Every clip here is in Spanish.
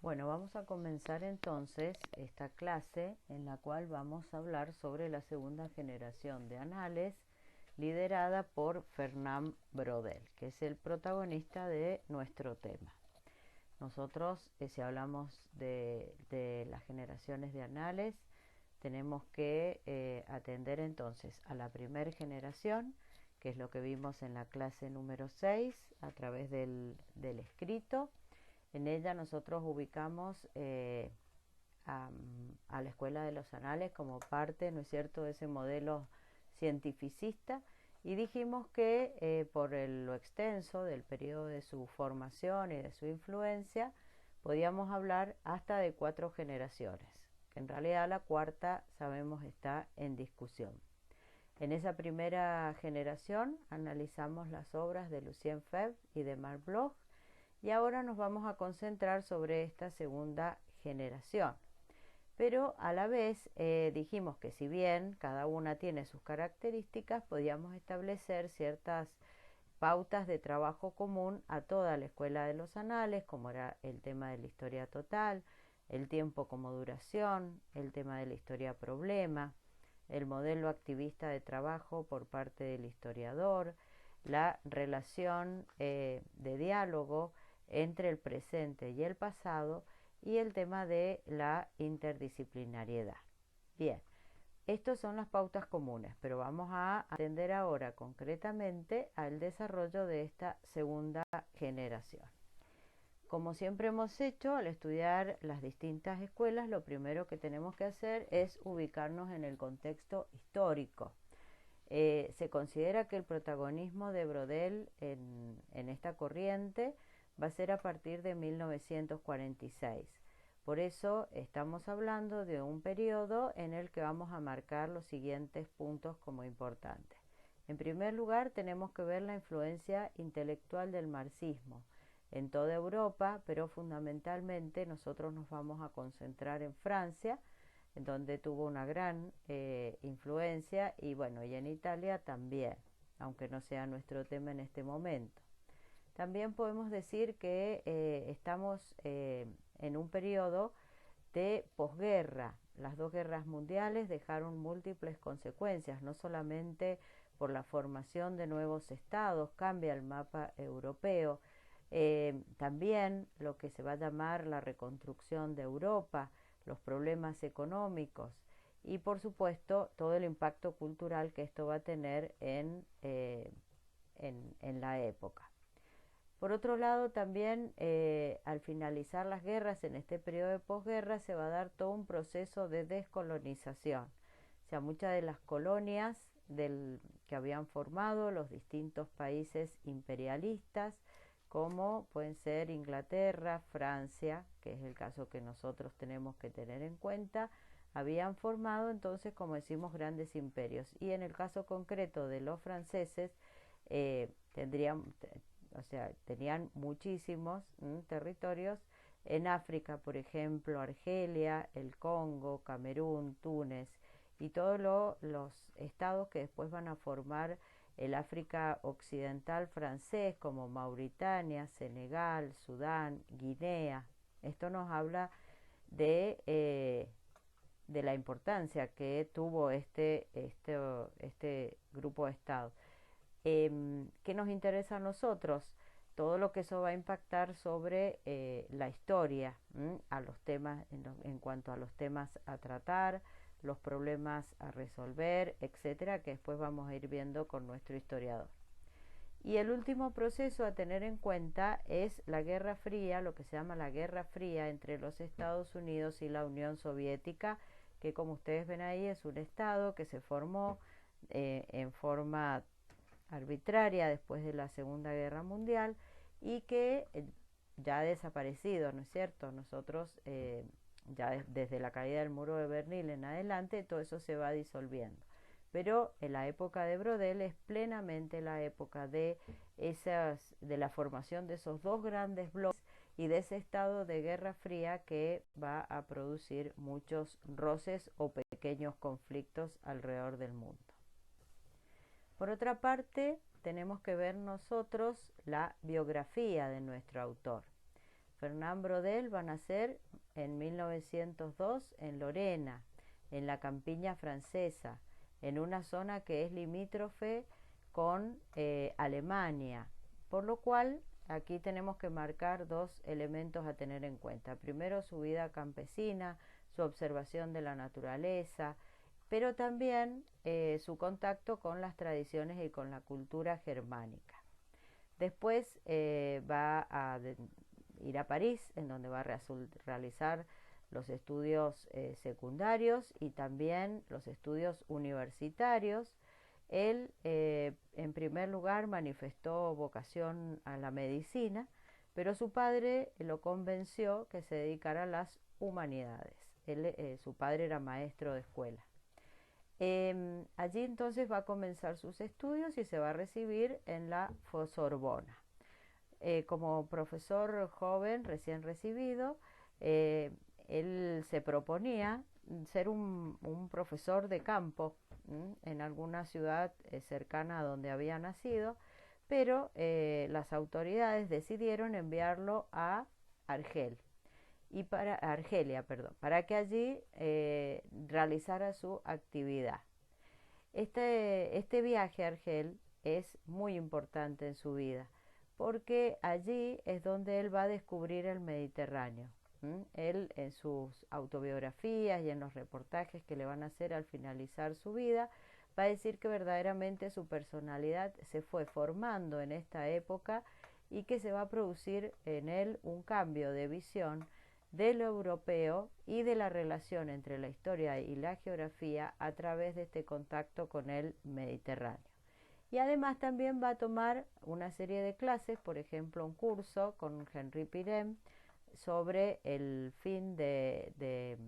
Bueno, vamos a comenzar entonces esta clase en la cual vamos a hablar sobre la segunda generación de anales liderada por Fernand Braudel, que es el protagonista de nuestro tema. Nosotros, si hablamos de las generaciones de anales, tenemos que atender entonces a la primera generación, que es lo que vimos en la clase número 6 a través del escrito. En ella nosotros ubicamos a la Escuela de los Anales como parte, ¿no es cierto?, de ese modelo cientificista, y dijimos que por lo extenso del periodo de su formación y de su influencia, podíamos hablar hasta de 4 generaciones, que en realidad la cuarta, sabemos, está en discusión. En esa primera generación analizamos las obras de Lucien Febvre y de Marc Bloch, y ahora nos vamos a concentrar sobre esta segunda generación. Pero a la vez dijimos que si bien cada una tiene sus características, podíamos establecer ciertas pautas de trabajo común a toda la Escuela de los Anales, como era el tema de la historia total, el tiempo como duración, el tema de la historia problema, el modelo activista de trabajo por parte del historiador, la relación de diálogo entre el presente y el pasado, y el tema de la interdisciplinariedad. Bien, estas son las pautas comunes, pero vamos a atender ahora concretamente al desarrollo de esta segunda generación. Como siempre hemos hecho, al estudiar las distintas escuelas, lo primero que tenemos que hacer es ubicarnos en el contexto histórico. Se considera que el protagonismo de Braudel en esta corriente va a ser a partir de 1946. Por eso estamos hablando de un periodo en el que vamos a marcar los siguientes puntos como importantes. En primer lugar, tenemos que ver la influencia intelectual del marxismo en toda Europa, pero fundamentalmente nosotros nos vamos a concentrar en Francia, en donde tuvo una gran influencia, y bueno, y en Italia también, aunque no sea nuestro tema en este momento. También podemos decir que estamos en un periodo de posguerra. Las 2 guerras mundiales dejaron múltiples consecuencias, no solamente por la formación de nuevos estados, cambia el mapa europeo, también lo que se va a llamar la reconstrucción de Europa, los problemas económicos y por supuesto todo el impacto cultural que esto va a tener en la época. Por otro lado, también al finalizar las guerras, en este periodo de posguerra, se va a dar todo un proceso de descolonización. O sea, muchas de las colonias que habían formado los distintos países imperialistas, como pueden ser Inglaterra, Francia, que es el caso que nosotros tenemos que tener en cuenta, habían formado entonces, como decimos, grandes imperios. Y en el caso concreto de los franceses, tenían muchísimos territorios en África, por ejemplo, Argelia, el Congo, Camerún, Túnez, y todos los estados que después van a formar el África occidental francés, como Mauritania, Senegal, Sudán, Guinea. Esto nos habla de la importancia que tuvo este grupo de estados. ¿Qué nos interesa a nosotros? Todo lo que eso va a impactar sobre la historia, a los temas, en cuanto a los temas a tratar, los problemas a resolver, etcétera, que después vamos a ir viendo con nuestro historiador. Y el último proceso a tener en cuenta es la Guerra Fría, lo que se llama la Guerra Fría entre los Estados Unidos y la Unión Soviética, que como ustedes ven ahí es un estado que se formó en forma arbitraria después de la Segunda Guerra Mundial y que ya ha desaparecido, ¿no es cierto? Nosotros ya desde la caída del muro de Berlín en adelante todo eso se va disolviendo, pero en la época de Braudel es plenamente la época de la formación de esos 2 grandes bloques y de ese estado de Guerra Fría que va a producir muchos roces o pequeños conflictos alrededor del mundo. Por otra parte, tenemos que ver nosotros la biografía de nuestro autor. Fernand Braudel va a nacer en 1902 en Lorena, en la campiña francesa, en una zona que es limítrofe con Alemania, por lo cual aquí tenemos que marcar dos elementos a tener en cuenta. Primero, su vida campesina, su observación de la naturaleza, pero también su contacto con las tradiciones y con la cultura germánica. Después va a ir a París, en donde va a realizar los estudios secundarios y también los estudios universitarios. Él, en primer lugar, manifestó vocación a la medicina, pero su padre lo convenció que se dedicara a las humanidades. Su padre era maestro de escuela. Allí entonces va a comenzar sus estudios y se va a recibir en la Sorbona. Como profesor joven recién recibido, él se proponía ser un profesor de campo en alguna ciudad cercana a donde había nacido, pero las autoridades decidieron enviarlo a Argelia, para que allí realizara su actividad. Este viaje a Argel es muy importante en su vida, porque allí es donde él va a descubrir el Mediterráneo. Él, en sus autobiografías y en los reportajes que le van a hacer al finalizar su vida, va a decir que verdaderamente su personalidad se fue formando en esta época y que se va a producir en él un cambio de visión de lo europeo y de la relación entre la historia y la geografía a través de este contacto con el Mediterráneo. Y además también va a tomar una serie de clases, por ejemplo un curso con Henri Pirenne sobre el fin del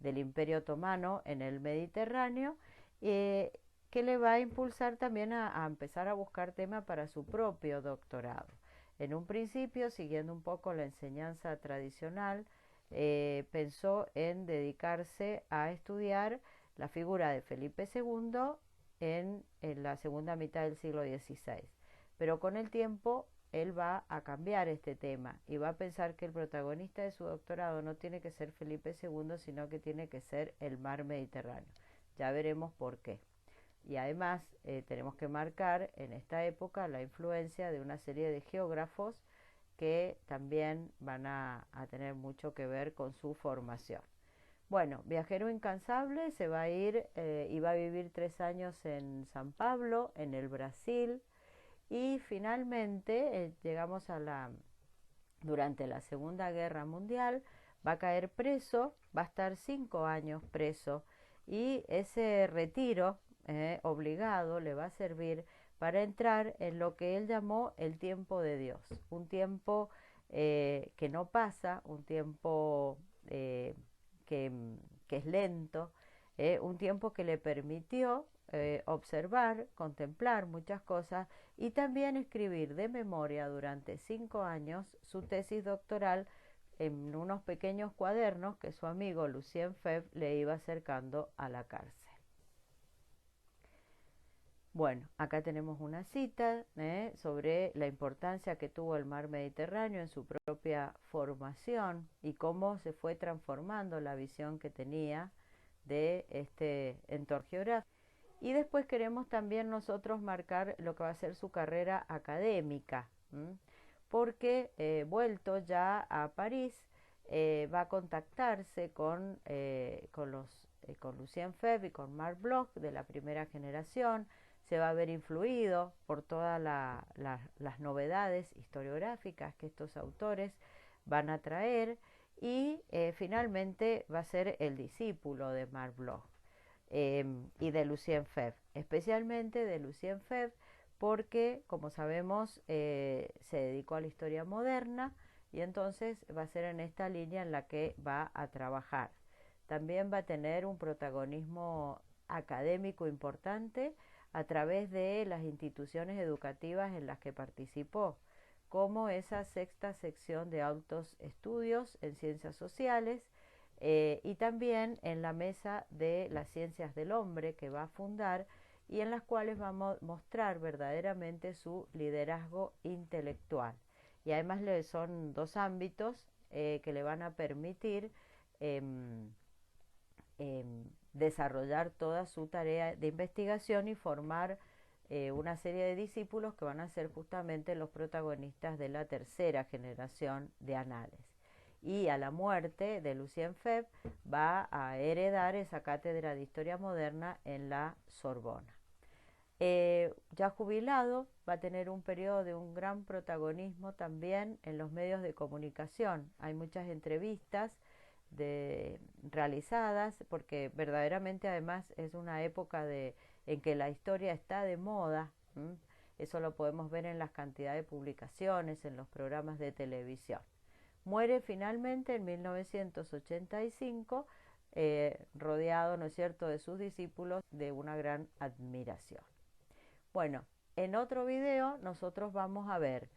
Imperio Otomano en el Mediterráneo, que le va a impulsar también a empezar a buscar tema para su propio doctorado. En un principio, siguiendo un poco la enseñanza tradicional, pensó en dedicarse a estudiar la figura de Felipe II en la segunda mitad del siglo XVI. Pero con el tiempo él va a cambiar este tema y va a pensar que el protagonista de su doctorado no tiene que ser Felipe II, sino que tiene que ser el mar Mediterráneo. Ya veremos por qué. Y además tenemos que marcar en esta época la influencia de una serie de geógrafos que también van a tener mucho que ver con su formación. Bueno, viajero incansable, se va a ir y va a vivir 3 años en San Pablo, en el Brasil, y finalmente llegamos durante la Segunda Guerra Mundial, va a caer preso, va a estar 5 años preso, y ese retiro obligado le va a servir para entrar en lo que él llamó el tiempo de Dios, un tiempo que no pasa, un tiempo que es lento, un tiempo que le permitió observar, contemplar muchas cosas y también escribir de memoria durante 5 años su tesis doctoral en unos pequeños cuadernos que su amigo Lucien Febvre le iba acercando a la cárcel. Bueno, acá tenemos una cita sobre la importancia que tuvo el mar Mediterráneo en su propia formación y cómo se fue transformando la visión que tenía de este entorno geográfico. Y después queremos también nosotros marcar lo que va a ser su carrera académica, porque vuelto ya a París va a contactarse con Lucien Febvre y con Marc Bloch de la primera generación. Se va a ver influido por todas las novedades historiográficas que estos autores van a traer y finalmente va a ser el discípulo de Marc Bloch y de Lucien Febvre, especialmente de Lucien Febvre porque, como sabemos, se dedicó a la historia moderna y entonces va a ser en esta línea en la que va a trabajar. También va a tener un protagonismo académico importante a través de las instituciones educativas en las que participó, como esa sexta sección de altos estudios en ciencias sociales y también en la mesa de las ciencias del hombre que va a fundar y en las cuales va a mostrar verdaderamente su liderazgo intelectual. Y además son dos ámbitos que le van a permitir desarrollar toda su tarea de investigación y formar una serie de discípulos que van a ser justamente los protagonistas de la tercera generación de anales. Y a la muerte de Lucien Febvre va a heredar esa cátedra de historia moderna en la Sorbona. Ya jubilado, va a tener un periodo de un gran protagonismo también en los medios de comunicación. Hay muchas entrevistas realizadas, porque verdaderamente además es una época en que la historia está de moda. Eso lo podemos ver en las cantidades de publicaciones, en los programas de televisión. Muere finalmente en 1985, rodeado, ¿no es cierto?, de sus discípulos, de una gran admiración. Bueno, en otro video nosotros vamos a ver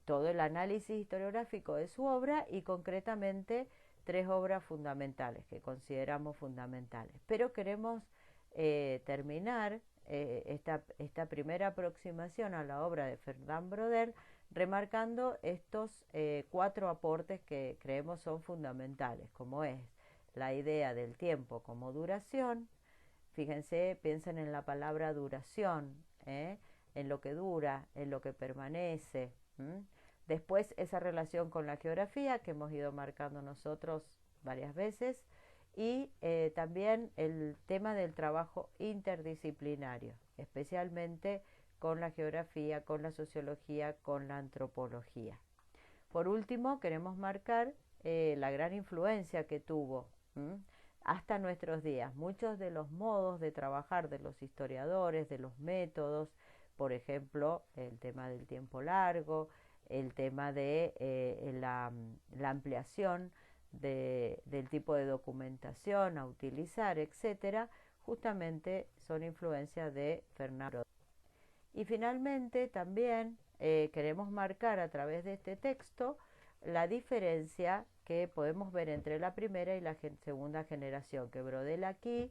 todo el análisis historiográfico de su obra y concretamente 3 obras fundamentales que consideramos fundamentales. Pero queremos terminar esta primera aproximación a la obra de Fernand Braudel remarcando estos 4 aportes que creemos son fundamentales, como es la idea del tiempo como duración. Fíjense, piensen en la palabra duración, en lo que dura, en lo que permanece. Después esa relación con la geografía que hemos ido marcando nosotros varias veces y también el tema del trabajo interdisciplinario, especialmente con la geografía, con la sociología, con la antropología. Por último, queremos marcar la gran influencia que tuvo hasta nuestros días. Muchos de los modos de trabajar de los historiadores, de los métodos, por ejemplo, el tema del tiempo largo, el tema de la ampliación del tipo de documentación a utilizar, etcétera, justamente son influencias de Fernand Braudel. Y finalmente también queremos marcar a través de este texto la diferencia que podemos ver entre la primera y la segunda generación, que Braudel aquí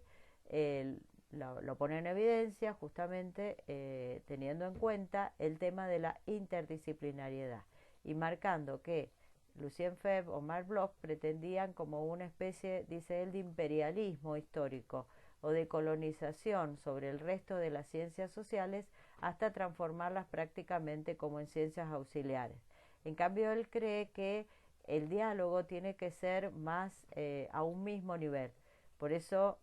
lo pone en evidencia justamente teniendo en cuenta el tema de la interdisciplinariedad y marcando que Lucien Febvre o Marc Bloch pretendían como una especie, dice él, de imperialismo histórico o de colonización sobre el resto de las ciencias sociales hasta transformarlas prácticamente como en ciencias auxiliares. En cambio, él cree que el diálogo tiene que ser más a un mismo nivel. Por eso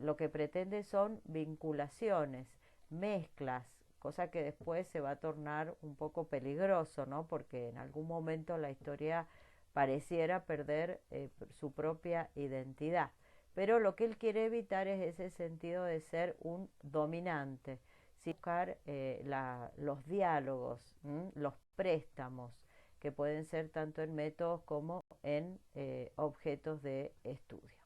lo que pretende son vinculaciones, mezclas, cosa que después se va a tornar un poco peligroso, ¿no? Porque en algún momento la historia pareciera perder su propia identidad. Pero lo que él quiere evitar es ese sentido de ser un dominante, sin buscar los diálogos, los préstamos, que pueden ser tanto en métodos como en objetos de estudio.